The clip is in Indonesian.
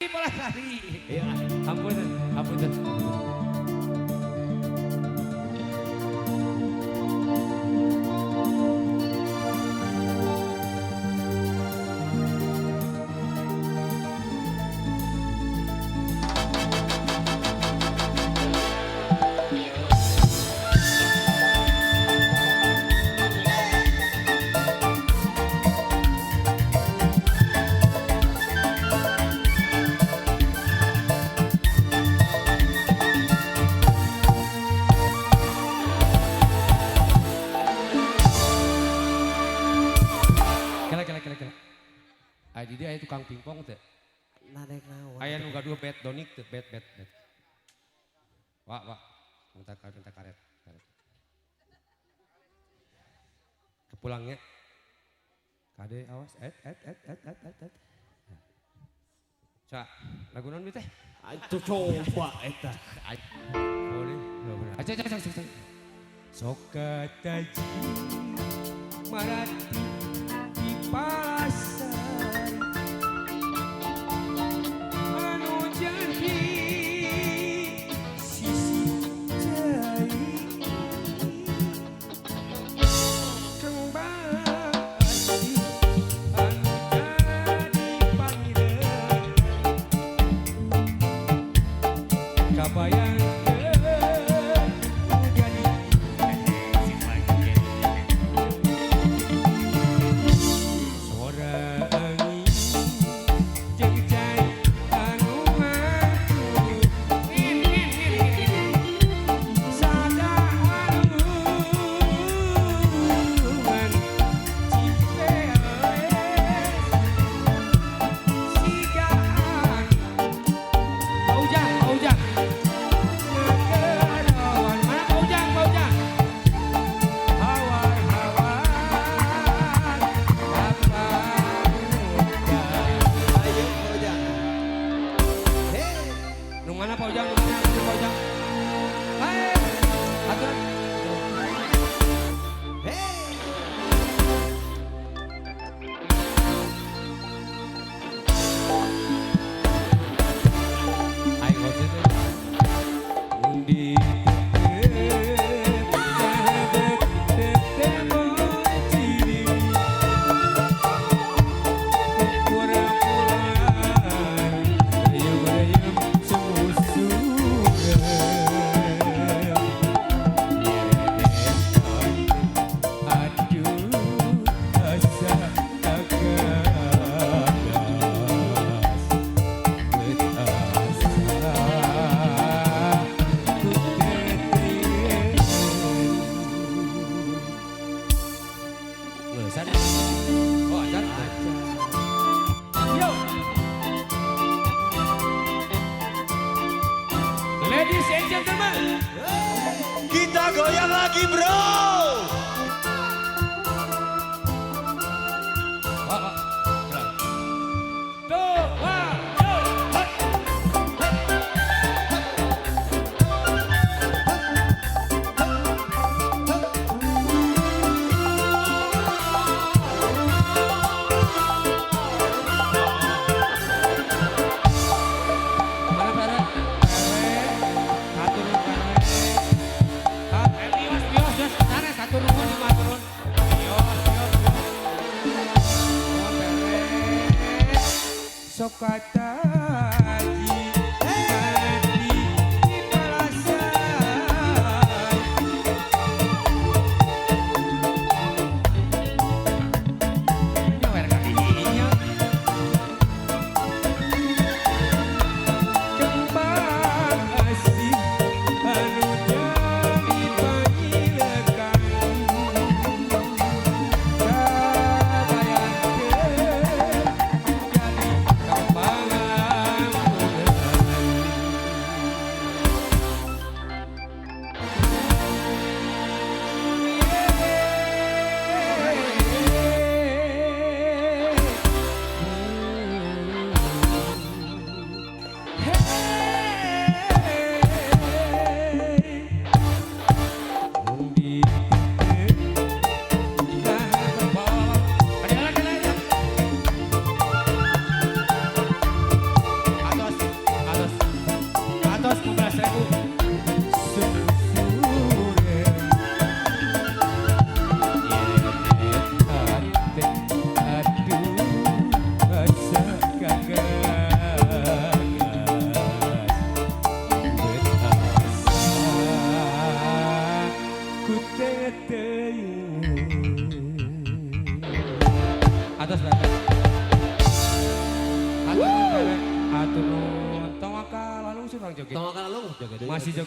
Palasari. Ya, ampun. Jadi aya tukang pingpong teh. Narek naon. Aya nu gaduh bet donik teh, bet. Wak. Minta karet. Kepulangnya. Kade awas, Cak, lagu naon teh? Itu coba eta. Boleh. Aca. Sok kataji marati di Palasari. Anu janji sisi jai. Kembali anu jadi pangiran. Kabayang Ladies and gentlemen, kita goyang lagi, bro. Sokataji di Palasari. Atas belakang. Atur nun, atur nun. Tawakal lalu sih Bang joget. Tawa kalau lu. Masih joget.